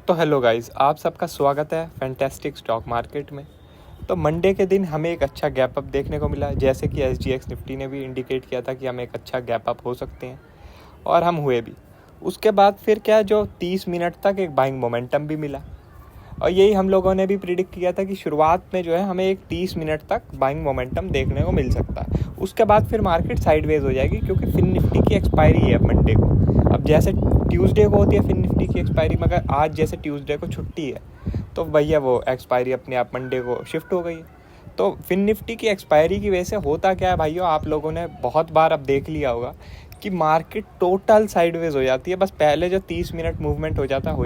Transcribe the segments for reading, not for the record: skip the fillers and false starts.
तो hello guys, आप सबका स्वागत है फैंटास्टिक स्टॉक मार्केट में। तो मंडे के दिन हमें एक अच्छा गैप अप देखने को मिला, जैसे कि SGX निफ्टी ने भी इंडिकेट किया था कि हम एक अच्छा गैप अप हो सकते हैं, और हम हुए भी। उसके बाद फिर क्या, जो 30 मिनट तक एक बाइंग मोमेंटम भी मिला, और यही हम लोगों ने भी प्रिडिक्ट किया था कि शुरुआत में जो है हमें एक 30 मिनट तक बाइंग मोमेंटम देखने को मिल सकता है। उसके बाद फिर मार्केट साइडवेज हो जाएगी, क्योंकि फिन निफ्टी की एक्सपायरी है मंडे को। अब जैसे ट्यूसडे को होती है फिन निफ्टी की एक्सपायरी, मगर आज जैसे ट्यूसडे को छुट्टी है, तो भैया वो एक्सपायरी अपने आप मंडे को शिफ्ट हो गई है। तो फिन निफ्टी की एक्सपायरी की वजह से होता क्या है भाइयों, आप लोगों ने बहुत बार अब देख लिया होगा कि मार्केट टोटल साइडवेज हो जाती है। बस पहले जो 30 मिनट मूवमेंट हो जाता है,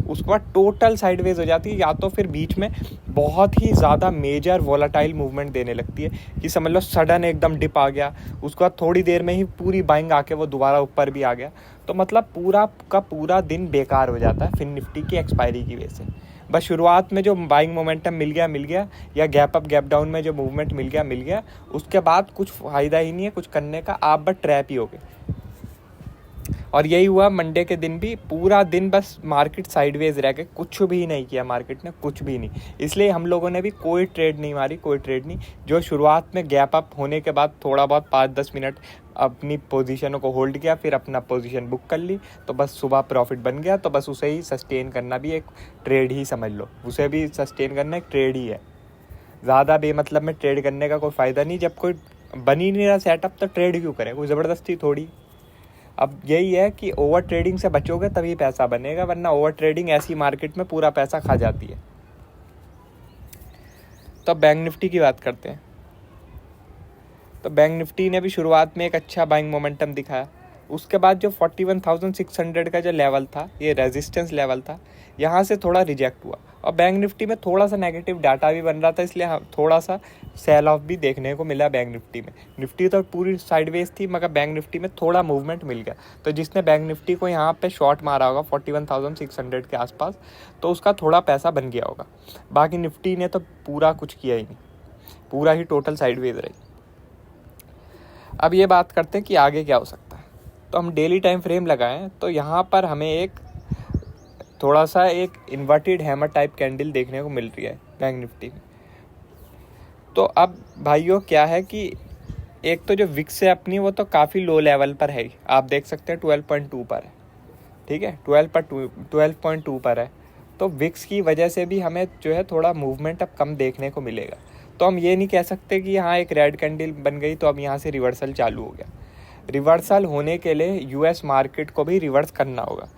उसके बाद टोटल साइडवेज हो जाती है, या तो फिर बीच में बहुत ही ज़्यादा मेजर वोलाटाइल मूवमेंट देने लगती है कि समझ लो सडन एकदम डिप आ गया, उसके बाद थोड़ी देर में ही पूरी बाइंग आके वो दोबारा ऊपर भी आ गया। तो मतलब पूरा का पूरा दिन बेकार हो जाता है फिन निफ्टी की एक्सपायरी की वजह से। बस शुरुआत में जो बाइंग मोमेंटम मिल गया, या गैप अप गैप डाउन में जो मूवमेंट मिल गया, उसके बाद कुछ फ़ायदा ही नहीं है कुछ करने का, आप बस ट्रैप ही हो गए। और यही हुआ मंडे के दिन भी, पूरा दिन बस मार्केट साइडवेज रह गए, कुछ भी नहीं किया मार्केट ने, कुछ भी नहीं। इसलिए हम लोगों ने भी कोई ट्रेड नहीं मारी, कोई ट्रेड नहीं। जो शुरुआत में गैप अप होने के बाद थोड़ा बहुत 5-10 मिनट अपनी पोजीशनों को होल्ड किया, फिर अपना पोजीशन बुक कर ली, तो बस सुबह प्रॉफिट बन गया। तो बस उसे ही सस्टेन करना भी एक ट्रेड ही समझ लो, उसे भी सस्टेन करना एक ट्रेड ही है। ज़्यादा बेमतलब में ट्रेड करने का कोई फ़ायदा नहीं, जब कोई बन ही नहीं रहा सेटअप तो ट्रेड क्यों करें, कोई ज़बरदस्ती थोड़ी। अब यही है कि ओवर ट्रेडिंग से बचोगे तभी पैसा बनेगा, वरना ओवर ट्रेडिंग ऐसी मार्केट में पूरा पैसा खा जाती है। तो बैंक निफ्टी की बात करते हैं। तो बैंक निफ्टी ने भी शुरुआत में एक अच्छा बाइंग मोमेंटम दिखाया। उसके बाद जो 41,600 का जो लेवल था, ये रेजिस्टेंस लेवल था, यहाँ से थोड़ा रिजेक्ट हुआ, और बैंक निफ्टी में थोड़ा सा नेगेटिव डाटा भी बन रहा था, इसलिए थोड़ा सा सेल ऑफ भी देखने को मिला बैंक निफ्टी में। निफ्टी तो पूरी साइडवेज थी, मगर बैंक निफ्टी में थोड़ा मूवमेंट मिल गया। तो जिसने बैंक निफ्टी को यहाँ पे शॉर्ट मारा होगा 41,600 के आसपास, तो उसका थोड़ा पैसा बन गया होगा। बाकी निफ्टी ने तो पूरा कुछ किया ही नहीं, पूरा ही टोटल साइडवेज रही। अब ये बात करते हैं कि आगे क्या हो सकता है। तो हम डेली टाइम फ्रेम लगाएं, तो यहाँ पर हमें एक थोड़ा सा एक इन्वर्टेड हैमर टाइप कैंडल देखने को मिल रही है बैंक निफ्टी में। तो अब भाइयों क्या है कि एक तो जो विक्स है अपनी, वो तो काफ़ी लो लेवल पर है, आप देख सकते हैं 12.2 पर है, ठीक है, 12.2 पर है। तो विक्स की वजह से भी हमें जो है थोड़ा मूवमेंट अब कम देखने को मिलेगा। तो हम ये नहीं कह सकते कि यहाँ एक रेड कैंडल बन गई तो अब यहाँ से रिवर्सल चालू हो गया। रिवर्सल होने के लिए यूएस मार्केट को भी रिवर्स करना होगा,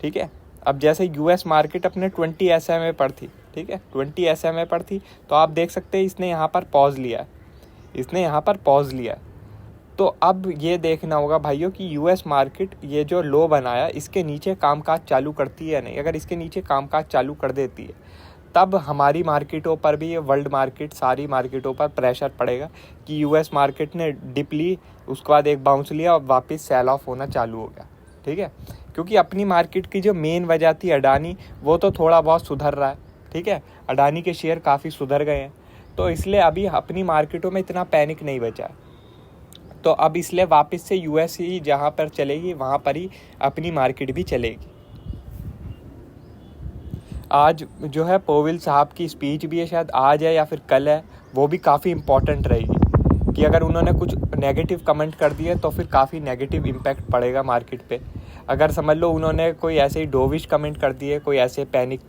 ठीक है। अब जैसे यूएस मार्केट अपने 20 SMA पर थी, ठीक है, 20 SMA पर थी, तो आप देख सकते हैं इसने यहाँ पर पॉज लिया है, तो अब ये देखना होगा भाइयों कि यूएस मार्केट ये जो लो बनाया, इसके नीचे कामकाज चालू करती है या नहीं। अगर इसके नीचे कामकाज चालू कर देती है, तब हमारी मार्केटों पर भी, वर्ल्ड मार्केट सारी मार्केटों पर प्रेशर पड़ेगा कि यूएस मार्केट ने डिप ली, उसके बाद एक बाउंस लिया और वापस सेल ऑफ होना चालू हो गया, ठीक है। क्योंकि अपनी मार्केट की जो मेन वजह थी अडानी, वो तो थोड़ा बहुत सुधर रहा है, ठीक है, अडानी के शेयर काफ़ी सुधर गए हैं, तो इसलिए अभी अपनी मार्केटों में इतना पैनिक नहीं बचा है। तो अब इसलिए वापस से यूएस ही जहाँ पर चलेगी, वहाँ पर ही अपनी मार्केट भी चलेगी। आज जो है पोविल साहब की स्पीच भी है, शायद आज है या फिर कल है, वो भी काफ़ी इम्पॉर्टेंट रहेगी कि अगर उन्होंने कुछ नेगेटिव कमेंट कर दिए तो फिर काफ़ी नेगेटिव इम्पैक्ट पड़ेगा मार्केट पे। अगर समझ लो उन्होंने कोई ऐसे ही डोविश कमेंट कर दिए, कोई ऐसे पैनिक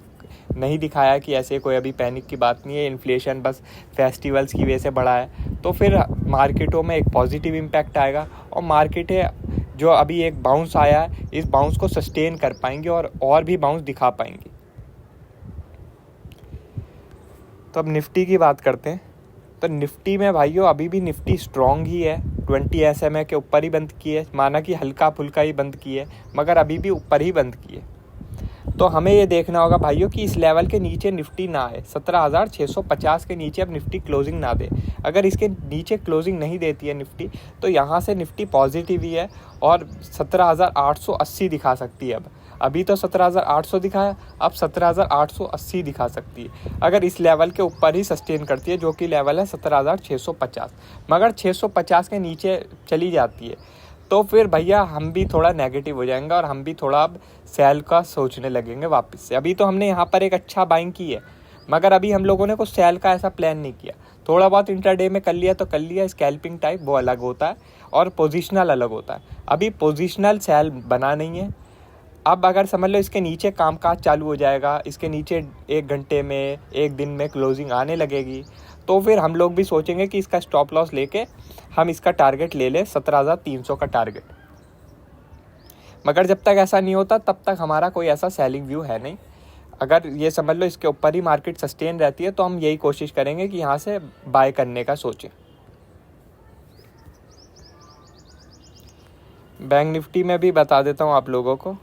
नहीं दिखाया कि ऐसे कोई अभी पैनिक की बात नहीं है, इन्फ्लेशन बस फेस्टिवल्स की वजह से बढ़ा है, तो फिर मार्केटों में एक पॉजिटिव इम्पैक्ट आएगा, और मार्केटें जो अभी एक बाउंस आया है, इस बाउंस को सस्टेन कर पाएंगे और भी बाउंस दिखा पाएंगे। तो अब निफ्टी की बात करते हैं। तो निफ्टी में भाइयों अभी भी निफ्टी स्ट्रॉन्ग ही है, 20 SMA के ऊपर ही बंद की है, माना कि हल्का फुल्का ही बंद की है, मगर अभी भी ऊपर ही बंद की है। तो हमें ये देखना होगा भाइयों कि इस लेवल के नीचे निफ्टी ना आए, 17,650 के नीचे अब निफ्टी क्लोजिंग ना दे। अगर इसके नीचे क्लोजिंग नहीं देती है निफ्टी, तो यहाँ से निफ्टी पॉजिटिव ही है और 17,880 दिखा सकती है। अब अभी तो 17,800 दिखाया, अब 17,880 दिखा सकती है, अगर इस लेवल के ऊपर ही सस्टेन करती है, जो कि लेवल है 17,650। मगर 650 के नीचे चली जाती है तो फिर भैया हम भी थोड़ा नेगेटिव हो जाएंगे और हम भी थोड़ा अब सेल का सोचने लगेंगे वापस से। अभी तो हमने यहाँ पर एक अच्छा बाइंग की है, मगर अभी हम लोगों ने कुछ सेल का ऐसा प्लान नहीं किया। थोड़ा बहुत इंट्राडे में कर लिया तो कर लिया, स्कैल्पिंग टाइप वो अलग होता है और पोजिशनल अलग होता है। अभी पोजिशनल सेल बना नहीं है। अब अगर समझ लो इसके नीचे कामकाज चालू हो जाएगा, इसके नीचे 1 घंटे में 1 दिन में क्लोजिंग आने लगेगी, तो फिर हम लोग भी सोचेंगे कि इसका स्टॉप लॉस लेके हम इसका टारगेट ले लें 17,300 का टारगेट। मगर जब तक ऐसा नहीं होता तब तक हमारा कोई ऐसा सेलिंग व्यू है नहीं। अगर ये समझ लो इसके ऊपर ही मार्केट सस्टेन रहती है तो हम यही कोशिश करेंगे कि यहाँ से बाय करने का सोचें। बैंक निफ्टी में भी बता देता हूँ आप लोगों को।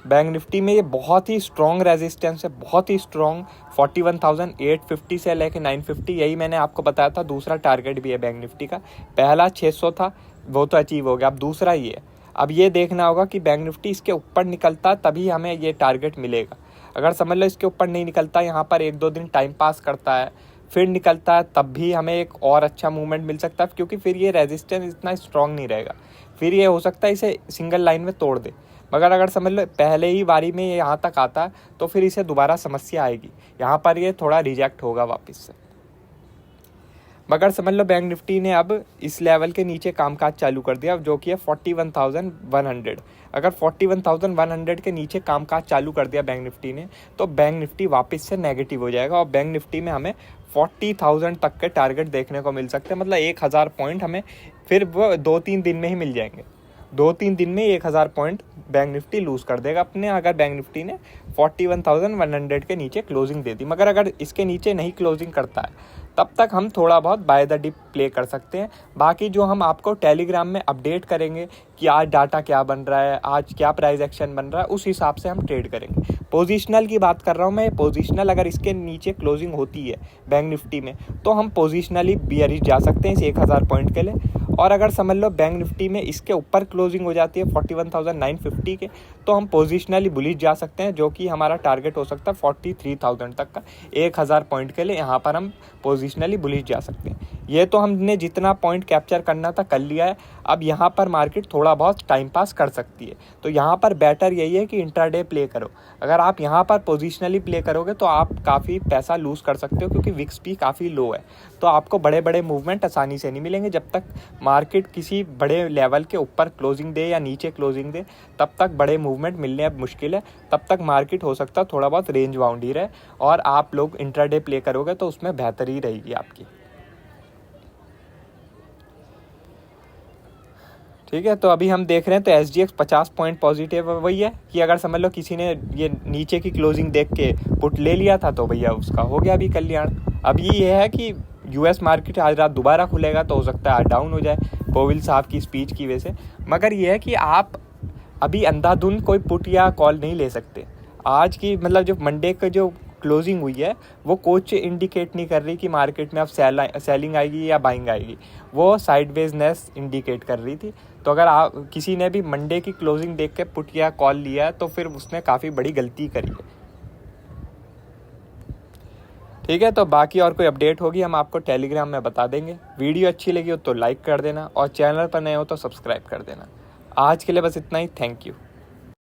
बैंक निफ्टी में ये बहुत ही स्ट्रॉन्ग रेजिस्टेंस है, बहुत ही स्ट्रॉन्ग 41,850 से लेके 950, यही मैंने आपको बताया था। दूसरा टारगेट भी है बैंक निफ्टी का। पहला 600 था, वो तो अचीव हो गया, अब दूसरा ये है। अब ये देखना होगा कि बैंक निफ्टी इसके ऊपर निकलता तभी हमें ये टारगेट मिलेगा। अगर समझ लो इसके ऊपर नहीं निकलता, यहाँ पर 1-2 दिन टाइम पास करता है, फिर निकलता है, तब भी हमें एक और अच्छा मूवमेंट मिल सकता है, क्योंकि फिर ये रेजिस्टेंस इतना स्ट्रॉन्ग नहीं रहेगा। फिर ये हो सकता है इसे सिंगल लाइन में तोड़ दे। मगर अगर समझ लो पहले ही बारी में ये यहाँ तक आता है तो फिर इसे दोबारा समस्या आएगी, यहाँ पर ये थोड़ा रिजेक्ट होगा वापस से। मगर समझ लो बैंक निफ्टी ने अब इस लेवल के नीचे कामकाज चालू कर दिया, जो कि है 41,100। अगर 41,100 के नीचे कामकाज चालू कर दिया बैंक निफ्टी ने, तो बैंक निफ्टी वापस से नेगेटिव हो जाएगा और बैंक निफ्टी में हमें 40,000 तक के टारगेट देखने को मिल सकते हैं। मतलब 1,000 पॉइंट हमें फिर वो 2-3 दिन में ही मिल जाएंगे। 2-3 दिन में 1,000 पॉइंट बैंक निफ्टी लूज़ कर देगा अपने, अगर बैंक निफ्टी ने 41,100 के नीचे क्लोजिंग दे दी। मगर अगर इसके नीचे नहीं क्लोजिंग करता है तब तक हम थोड़ा बहुत बाय द डिप प्ले कर सकते हैं। बाकी जो हम आपको टेलीग्राम में अपडेट करेंगे कि आज डाटा क्या बन रहा है, आज क्या प्राइस एक्शन बन रहा है, उस हिसाब से हम ट्रेड करेंगे। पोजिशनल की बात कर रहा हूँ मैं। पोजिशनल अगर इसके नीचे क्लोजिंग होती है बैंक निफ्टी में तो हम पोजिशनली बियरिश जा सकते हैं इस 1,000 पॉइंट के लिए। और अगर समझ लो बैंक निफ्टी में इसके ऊपर क्लोजिंग हो जाती है 41,950 के, तो हम पोजिशनली बुलिश जा सकते हैं, जो कि हमारा टारगेट हो सकता है 43,000 तक का। 1,000 पॉइंट के लिए यहाँ पर हम पोजिशनली बुलिश जा सकते हैं। ये तो हमने जितना पॉइंट कैप्चर करना था कर लिया है। अब यहाँ पर मार्केट थोड़ा बहुत टाइम पास कर सकती है, तो यहाँ पर बेटर यही है कि इंट्राडे प्ले करो। अगर आप यहाँ पर पोजिशनली प्ले करोगे तो आप काफ़ी पैसा लूज़ कर सकते हो, क्योंकि विक्स भी काफ़ी लो है। तो आपको बड़े बड़े मूवमेंट आसानी से नहीं मिलेंगे। जब तक मार्केट किसी बड़े लेवल के ऊपर क्लोजिंग दे या नीचे क्लोजिंग दे, तब तक बड़े मूवमेंट मिलने अब मुश्किल है। तब तक मार्केट हो सकता है थोड़ा बहुत रेंज बाउंड ही रहे, और आप लोग इंट्राडे प्ले करोगे तो उसमें बेहतर ही रहेगी आपकी। ठीक है, तो अभी हम देख रहे हैं तो SGX 50 पॉइंट पॉजिटिव वही है कि अगर समझ लो किसी ने ये नीचे की क्लोजिंग देख के पुट ले लिया था तो भैया उसका हो गया अभी कल्याण। अब ये है कि US मार्केट आज रात दोबारा खुलेगा तो हो सकता है आज डाउन हो जाए पोविल साहब की स्पीच की वजह से। मगर ये है कि आप अभी अंधाधुंध कोई पुट या कॉल नहीं ले सकते। आज की मतलब जो मंडे का जो क्लोजिंग हुई है वो कुछ इंडिकेट नहीं कर रही कि मार्केट में अब सेलिंग आएगी या बाइंग आएगी, वो साइडवेजनेस इंडिकेट कर रही थी। तो अगर आप किसी ने भी मंडे की क्लोजिंग देख के पुट या कॉल लिया है तो फिर उसने काफ़ी बड़ी गलती करी है। ठीक है, तो बाकी और कोई अपडेट होगी हम आपको टेलीग्राम में बता देंगे। वीडियो अच्छी लगी हो तो लाइक कर देना और चैनल पर नए हो तो सब्सक्राइब कर देना। आज के लिए बस इतना ही। Thank you.